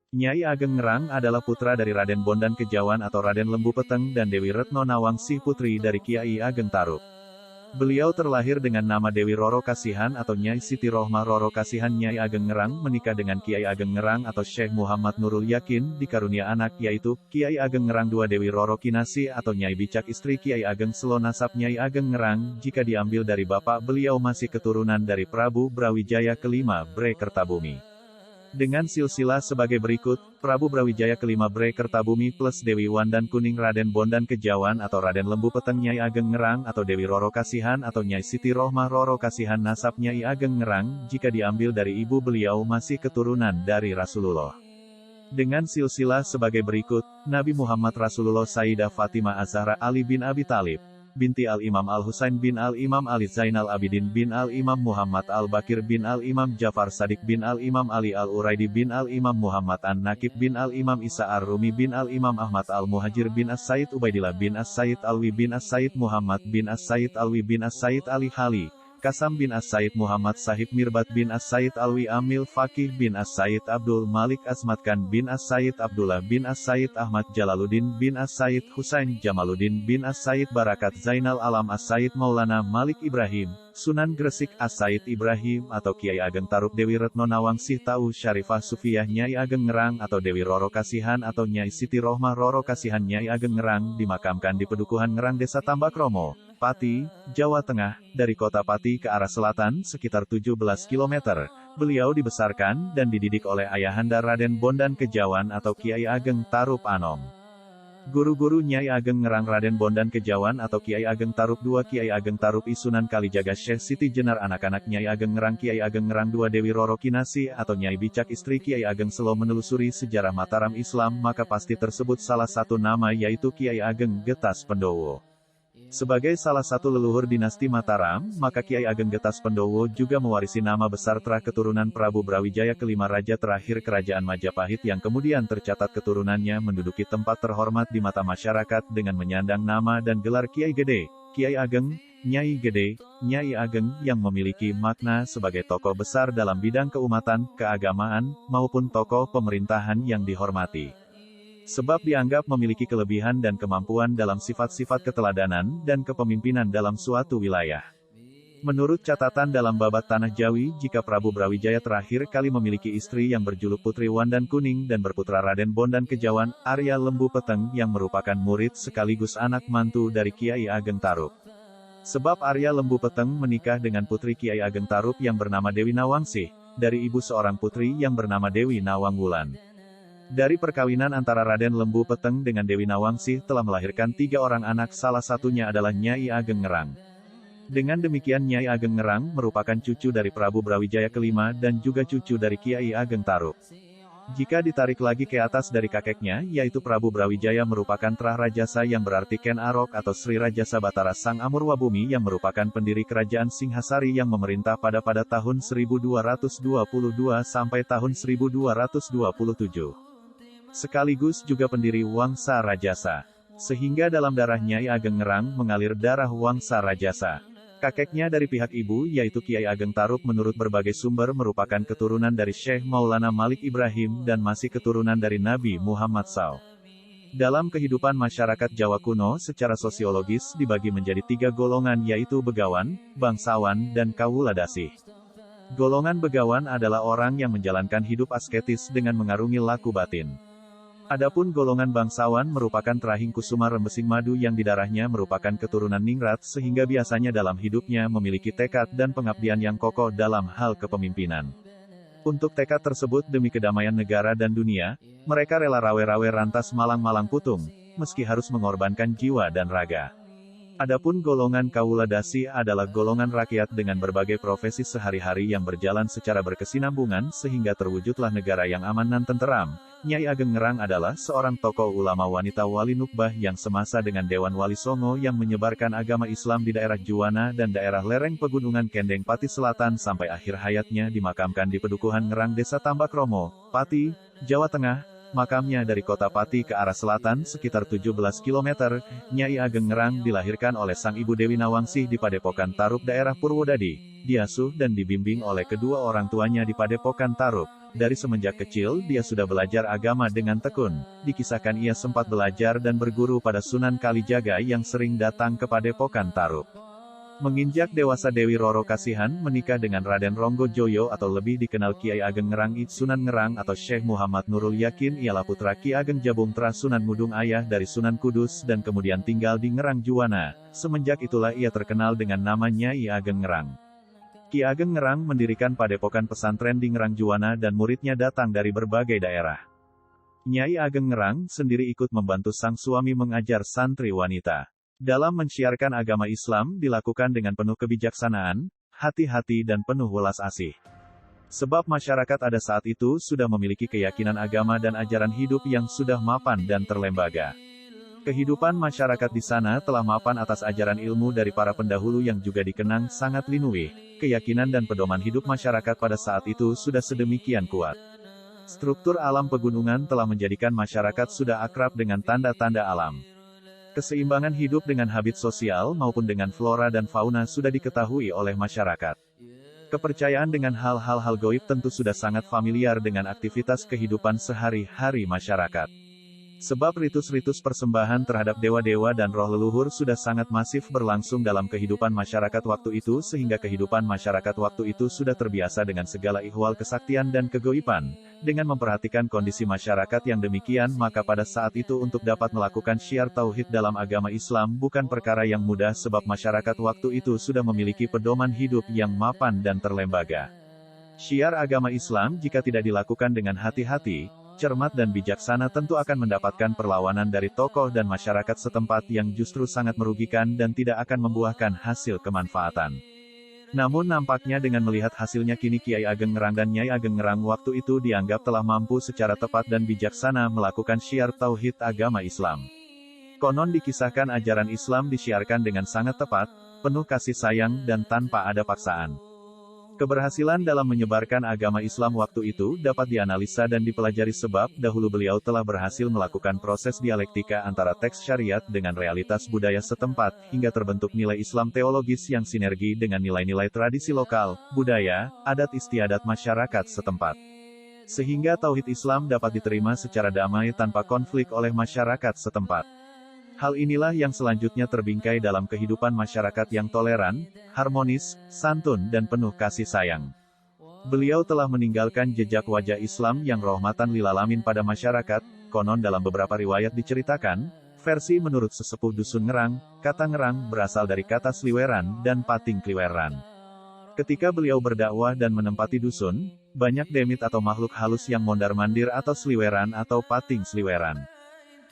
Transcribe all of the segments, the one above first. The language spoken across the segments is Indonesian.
Nyai Ageng Ngerang adalah putra dari Raden Bondan Kejawan atau Raden Lembu Peteng dan Dewi Retno Nawangsih putri dari Kiai Ageng Tarub. Beliau terlahir dengan nama Dewi Roro Kasihan atau Nyai Siti Rohmah Roro Kasihan. Nyai Ageng Ngerang menikah dengan Kiai Ageng Ngerang atau Syekh Muhammad Nurul Yakin, dikarunia anak yaitu, Kiai Ageng Ngerang II Dewi Roro Kinasi atau Nyai Bicak istri Kiai Ageng Selo. Nasab Nyai Ageng Ngerang, jika diambil dari bapak beliau masih keturunan dari Prabu Brawijaya kelima Bre Kertabumi. Dengan silsilah sebagai berikut, Prabu Brawijaya kelima Bre Kertabumi plus Dewi Wandan Kuning Raden Bondan Kejawan atau Raden Lembu Peteng Nyai Ageng Ngerang atau Dewi Roro Kasihan atau Nyai Siti Rohmah Roro Kasihan. Nasab Nyai Ageng Ngerang, jika diambil dari ibu beliau masih keturunan dari Rasulullah. Dengan silsilah sebagai berikut, Nabi Muhammad Rasulullah Sayyidah Fatimah Az-Zahra Ali bin Abi Thalib, binti Al-Imam Al-Husain bin Al-Imam Ali Zainal Abidin bin Al-Imam Muhammad Al-Bakir bin Al-Imam Jafar Sadiq bin Al-Imam Ali Al-Uraidi bin Al-Imam Muhammad An-Nakib bin Al-Imam Isa Ar-Rumi bin Al-Imam Ahmad Al-Muhajir bin As-Sayyid Ubaidillah bin As-Sayyid Alwi bin As-Sayyid Muhammad bin As-Sayyid Alwi bin As-Sayyid Ali Hali, Kasam bin As-Sayyid Muhammad Sahib Mirbat bin As-Sayyid Alwi Amil Fakih bin As-Sayyid Abdul Malik Azmatkan bin As-Sayyid Abdullah bin As-Sayyid Ahmad Jalaluddin bin As-Sayyid Husain Jamaluddin bin As-Sayyid Barakat Zainal Alam As-Sayyid Maulana Malik Ibrahim, Sunan Gresik As-Sayyid Ibrahim atau Kiai Ageng Tarub Dewi Retno Nawangsih Tau Syarifah Sufiyah Nyai Ageng Ngerang atau Dewi Roro Kasihan atau Nyai Siti Rohmah Roro Kasihan. Nyai Ageng Ngerang dimakamkan di Pedukuhan Ngerang Desa Tambakromo, Pati, Jawa Tengah, dari kota Pati ke arah selatan sekitar 17 km. Beliau dibesarkan dan dididik oleh ayahanda Raden Bondan Kejawan atau Kiai Ageng Tarub Anom. Guru-guru Nyai Ageng Ngerang Raden Bondan Kejawan atau Kiai Ageng Tarub II Kiai Ageng Tarub I Sunan Kalijaga Syekh Siti Jenar. Anak-anak Nyai Ageng Ngerang Kiai Ageng Ngerang II Dewi Roro Kinasi atau Nyai Bicak istri Kiai Ageng Selo. Menelusuri sejarah Mataram Islam maka pasti tersebut salah satu nama yaitu Kiai Ageng Getas Pendowo. Sebagai salah satu leluhur dinasti Mataram, maka Kiai Ageng Getas Pendowo juga mewarisi nama besar terah keturunan Prabu Brawijaya kelima raja terakhir Kerajaan Majapahit yang kemudian tercatat keturunannya menduduki tempat terhormat di mata masyarakat dengan menyandang nama dan gelar Kiai Gede, Kiai Ageng, Nyai Gede, Nyai Ageng yang memiliki makna sebagai tokoh besar dalam bidang keumatan, keagamaan, maupun tokoh pemerintahan yang dihormati. Sebab dianggap memiliki kelebihan dan kemampuan dalam sifat-sifat keteladanan dan kepemimpinan dalam suatu wilayah. Menurut catatan dalam Babat Tanah Jawi, jika Prabu Brawijaya terakhir kali memiliki istri yang berjuluk Putri Wandan Kuning dan berputra Raden Bondan Kejawan, Arya Lembu Peteng yang merupakan murid sekaligus anak mantu dari Kiai Ageng Tarub. Sebab Arya Lembu Peteng menikah dengan putri Kiai Ageng Tarub yang bernama Dewi Nawangsih, dari ibu seorang putri yang bernama Dewi Nawangwulan. Dari perkawinan antara Raden Lembu Peteng dengan Dewi Nawangsih telah melahirkan 3 orang anak, salah satunya adalah Nyai Ageng Ngerang. Dengan demikian Nyai Ageng Ngerang merupakan cucu dari Prabu Brawijaya kelima dan juga cucu dari Kiai Ageng Tarub. Jika ditarik lagi ke atas dari kakeknya, yaitu Prabu Brawijaya merupakan Trah Rajasa yang berarti Ken Arok atau Sri Rajasa Batara Sang Amurwabumi yang merupakan pendiri kerajaan Singhasari yang memerintah pada tahun 1222 sampai tahun 1227. Sekaligus juga pendiri Wangsa Rajasa. Sehingga dalam darah Nyai Ageng Ngerang mengalir darah Wangsa Rajasa. Kakeknya dari pihak ibu yaitu Kiai Ageng Tarub menurut berbagai sumber merupakan keturunan dari Syekh Maulana Malik Ibrahim dan masih keturunan dari Nabi Muhammad SAW. Dalam kehidupan masyarakat Jawa kuno secara sosiologis dibagi menjadi 3 golongan yaitu Begawan, Bangsawan, dan Kawuladasih. Golongan Begawan adalah orang yang menjalankan hidup asketis dengan mengarungi laku batin. Adapun golongan bangsawan merupakan Trahing Kusuma Rembesing Madu yang di darahnya merupakan keturunan ningrat sehingga biasanya dalam hidupnya memiliki tekad dan pengabdian yang kokoh dalam hal kepemimpinan. Untuk tekad tersebut demi kedamaian negara dan dunia, mereka rela rawe-rawe rantas malang-malang putung, meski harus mengorbankan jiwa dan raga. Adapun golongan Kawuladasih adalah golongan rakyat dengan berbagai profesi sehari-hari yang berjalan secara berkesinambungan sehingga terwujudlah negara yang aman dan tenteram. Nyai Ageng Ngerang adalah seorang tokoh ulama wanita wali nukbah yang semasa dengan Dewan Wali Songo yang menyebarkan agama Islam di daerah Juwana dan daerah lereng pegunungan Kendeng Pati Selatan sampai akhir hayatnya dimakamkan di Pedukuhan Ngerang Desa Tambakromo, Pati, Jawa Tengah, Makamnya dari kota Pati ke arah selatan sekitar 17 km, Nyai Ageng Ngerang dilahirkan oleh sang ibu Dewi Nawangsih di Padepokan Tarub daerah Purwodadi. Diasuh dan dibimbing oleh kedua orang tuanya di Padepokan Tarub. Dari semenjak kecil, dia sudah belajar agama dengan tekun. Dikisahkan ia sempat belajar dan berguru pada Sunan Kalijaga yang sering datang ke Padepokan Tarub. Menginjak dewasa Dewi Roro Kasihan menikah dengan Raden Ronggo Joyo atau lebih dikenal Kiai Ageng Ngerang Sunan Ngerang atau Syekh Muhammad Nurul Yakin ialah putra Ki Ageng Jabungtra Sunan Ngudung Ayah dari Sunan Kudus dan kemudian tinggal di Ngerang Juwana. Semenjak itulah ia terkenal dengan nama Nyai Ageng Ngerang. Ki Ageng Ngerang mendirikan padepokan pesantren di Ngerang Juwana dan muridnya datang dari berbagai daerah. Nyai Ageng Ngerang sendiri ikut membantu sang suami mengajar santri wanita. Dalam menciarkan agama Islam dilakukan dengan penuh kebijaksanaan, hati-hati dan penuh welas asih. Sebab masyarakat ada saat itu sudah memiliki keyakinan agama dan ajaran hidup yang sudah mapan dan terlembaga. Kehidupan masyarakat di sana telah mapan atas ajaran ilmu dari para pendahulu yang juga dikenang sangat linuwih. Keyakinan dan pedoman hidup masyarakat pada saat itu sudah sedemikian kuat. Struktur alam pegunungan telah menjadikan masyarakat sudah akrab dengan tanda-tanda alam. Keseimbangan hidup dengan habit sosial maupun dengan flora dan fauna sudah diketahui oleh masyarakat. Kepercayaan dengan hal-hal gaib tentu sudah sangat familiar dengan aktivitas kehidupan sehari-hari masyarakat. Sebab ritus-ritus persembahan terhadap dewa-dewa dan roh leluhur sudah sangat masif berlangsung dalam kehidupan masyarakat waktu itu sehingga kehidupan masyarakat waktu itu sudah terbiasa dengan segala ihwal kesaktian dan kegoiban. Dengan memperhatikan kondisi masyarakat yang demikian maka pada saat itu untuk dapat melakukan syiar tauhid dalam agama Islam bukan perkara yang mudah sebab masyarakat waktu itu sudah memiliki pedoman hidup yang mapan dan terlembaga. Syiar agama Islam jika tidak dilakukan dengan hati-hati, cermat dan bijaksana tentu akan mendapatkan perlawanan dari tokoh dan masyarakat setempat yang justru sangat merugikan dan tidak akan membuahkan hasil kemanfaatan. Namun nampaknya dengan melihat hasilnya kini Kiai Ageng Ngerang dan Nyai Ageng Ngerang waktu itu dianggap telah mampu secara tepat dan bijaksana melakukan syiar tauhid agama Islam. Konon dikisahkan ajaran Islam disiarkan dengan sangat tepat, penuh kasih sayang dan tanpa ada paksaan. Keberhasilan dalam menyebarkan agama Islam waktu itu dapat dianalisa dan dipelajari sebab dahulu beliau telah berhasil melakukan proses dialektika antara teks syariat dengan realitas budaya setempat, hingga terbentuk nilai Islam teologis yang sinergi dengan nilai-nilai tradisi lokal, budaya, adat istiadat masyarakat setempat. Sehingga tauhid Islam dapat diterima secara damai tanpa konflik oleh masyarakat setempat. Hal inilah yang selanjutnya terbingkai dalam kehidupan masyarakat yang toleran, harmonis, santun dan penuh kasih sayang. Beliau telah meninggalkan jejak wajah Islam yang rahmatan lil alamin pada masyarakat. Konon dalam beberapa riwayat diceritakan, versi menurut sesepuh dusun Ngerang, kata Ngerang berasal dari kata sliweran dan pating kliweran. Ketika beliau berdakwah dan menempati dusun, banyak demit atau makhluk halus yang mondar-mandir atau sliweran atau pating sliweran.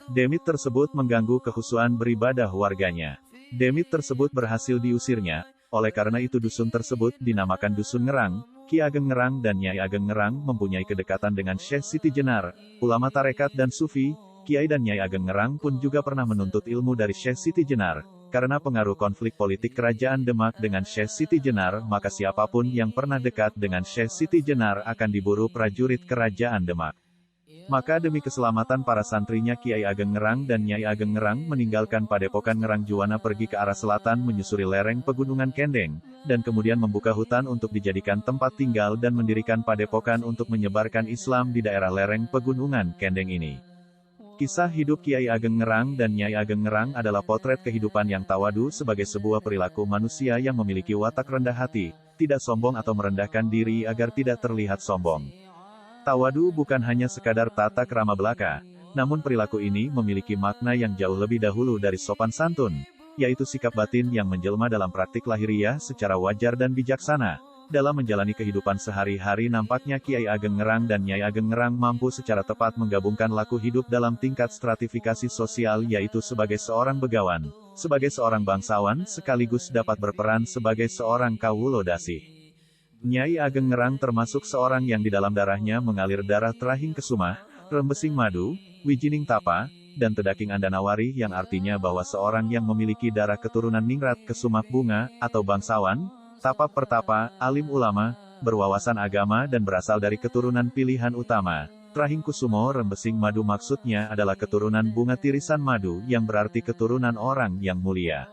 Demit tersebut mengganggu kehusuan beribadah warganya. Demit tersebut berhasil diusirnya, oleh karena itu dusun tersebut dinamakan Dusun Ngerang. Ki Ageng Ngerang dan Nyai Ageng Ngerang mempunyai kedekatan dengan Syekh Siti Jenar, ulama tarekat dan sufi. Kiai dan Nyai Ageng Ngerang pun juga pernah menuntut ilmu dari Syekh Siti Jenar. Karena pengaruh konflik politik kerajaan Demak dengan Syekh Siti Jenar, maka siapapun yang pernah dekat dengan Syekh Siti Jenar akan diburu prajurit kerajaan Demak. Maka demi keselamatan para santrinya Kiai Ageng Ngerang dan Nyai Ageng Ngerang meninggalkan padepokan Ngerang Juwana pergi ke arah selatan menyusuri lereng pegunungan Kendeng, dan kemudian membuka hutan untuk dijadikan tempat tinggal dan mendirikan padepokan untuk menyebarkan Islam di daerah lereng pegunungan Kendeng ini. Kisah hidup Kiai Ageng Ngerang dan Nyai Ageng Ngerang adalah potret kehidupan yang tawadu sebagai sebuah perilaku manusia yang memiliki watak rendah hati, tidak sombong atau merendahkan diri agar tidak terlihat sombong. Tawadu bukan hanya sekadar tata krama belaka, namun perilaku ini memiliki makna yang jauh lebih dahulu dari sopan santun, yaitu sikap batin yang menjelma dalam praktik lahiriah secara wajar dan bijaksana. Dalam menjalani kehidupan sehari-hari nampaknya Kiai Ageng Ngerang dan Nyai Ageng Ngerang mampu secara tepat menggabungkan laku hidup dalam tingkat stratifikasi sosial yaitu sebagai seorang begawan, sebagai seorang bangsawan sekaligus dapat berperan sebagai seorang kawulo dasih. Nyai Ageng Ngerang termasuk seorang yang di dalam darahnya mengalir darah Trahing Kesumah, Rembesing Madu, Wijining Tapa, dan Tedaking Andanawari yang artinya bahwa seorang yang memiliki darah keturunan Ningrat Kesumah Bunga, atau bangsawan, Tapa Pertapa, alim ulama, berwawasan agama dan berasal dari keturunan pilihan utama, Trahingkusumo Rembesing Madu maksudnya adalah keturunan bunga tirisan madu yang berarti keturunan orang yang mulia.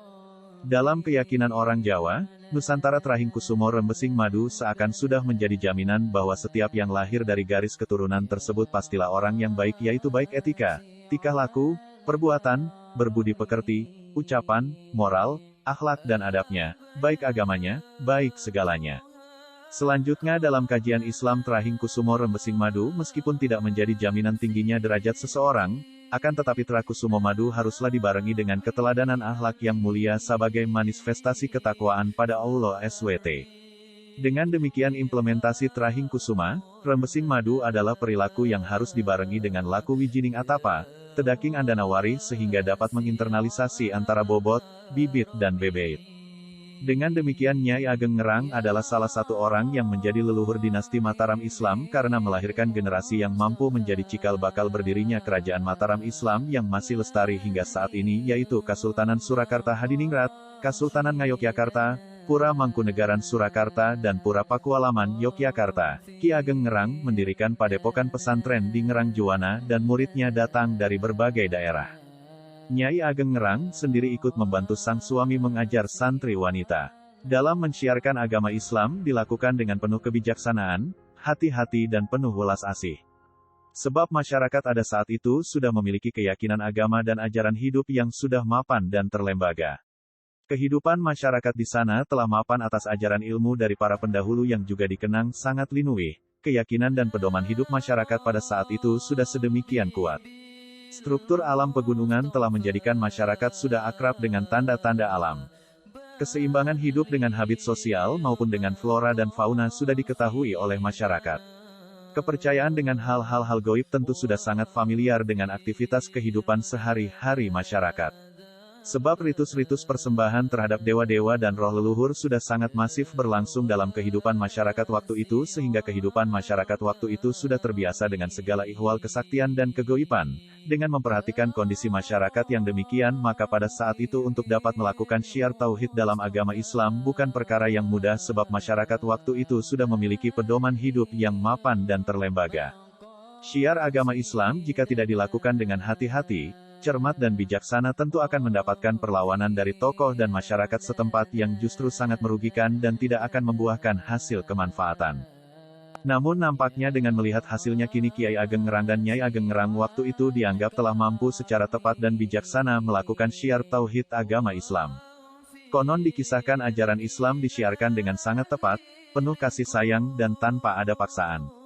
Dalam keyakinan orang Jawa, Nusantara Trahingkusumo Rembesing Madu seakan sudah menjadi jaminan bahwa setiap yang lahir dari garis keturunan tersebut pastilah orang yang baik, yaitu baik etika, tingkah laku, perbuatan, berbudi pekerti, ucapan, moral, akhlak dan adabnya, baik agamanya, baik segalanya. Selanjutnya dalam kajian Islam Trahingkusumo Rembesing Madu meskipun tidak menjadi jaminan tingginya derajat seseorang, akan tetapi Trahingkusumo Madu haruslah dibarengi dengan keteladanan akhlak yang mulia sebagai manifestasi ketakwaan pada Allah SWT. Dengan demikian implementasi Trahingkusuma Rembesing Madu adalah perilaku yang harus dibarengi dengan laku wijining atapa, tedaking andanawari sehingga dapat menginternalisasi antara bobot, bibit dan bebeit. Dengan demikian Nyai Ageng Ngerang adalah salah satu orang yang menjadi leluhur dinasti Mataram Islam karena melahirkan generasi yang mampu menjadi cikal bakal berdirinya kerajaan Mataram Islam yang masih lestari hingga saat ini, yaitu Kasultanan Surakarta Hadiningrat, Kasultanan Ngayogyakarta, Pura Mangkunegaran Surakarta dan Pura Pakualaman Yogyakarta. Ki Ageng Ngerang mendirikan padepokan pesantren di Ngerang Juwana dan muridnya datang dari berbagai daerah. Nyai Ageng Ngerang sendiri ikut membantu sang suami mengajar santri wanita. Dalam mensiarkan agama Islam dilakukan dengan penuh kebijaksanaan, hati-hati dan penuh welas asih. Sebab masyarakat pada saat itu sudah memiliki keyakinan agama dan ajaran hidup yang sudah mapan dan terlembaga. Kehidupan masyarakat di sana telah mapan atas ajaran ilmu dari para pendahulu yang juga dikenang sangat linuwih. Keyakinan dan pedoman hidup masyarakat pada saat itu sudah sedemikian kuat. Struktur alam pegunungan telah menjadikan masyarakat sudah akrab dengan tanda-tanda alam. Keseimbangan hidup dengan habit sosial maupun dengan flora dan fauna sudah diketahui oleh masyarakat. Kepercayaan dengan hal-hal gaib tentu sudah sangat familiar dengan aktivitas kehidupan sehari-hari masyarakat. Sebab ritus-ritus persembahan terhadap dewa-dewa dan roh leluhur sudah sangat masif berlangsung dalam kehidupan masyarakat waktu itu sehingga kehidupan masyarakat waktu itu sudah terbiasa dengan segala ihwal kesaktian dan kegoiban. Dengan memperhatikan kondisi masyarakat yang demikian maka pada saat itu untuk dapat melakukan syiar tauhid dalam agama Islam bukan perkara yang mudah sebab masyarakat waktu itu sudah memiliki pedoman hidup yang mapan dan terlembaga. Syiar agama Islam jika tidak dilakukan dengan hati-hati, cermat dan bijaksana tentu akan mendapatkan perlawanan dari tokoh dan masyarakat setempat yang justru sangat merugikan dan tidak akan membuahkan hasil kemanfaatan. Namun nampaknya dengan melihat hasilnya kini Kiai Ageng Ngerang dan Nyai Ageng Ngerang waktu itu dianggap telah mampu secara tepat dan bijaksana melakukan syiar tauhid agama Islam. Konon dikisahkan ajaran Islam disiarkan dengan sangat tepat, penuh kasih sayang dan tanpa ada paksaan.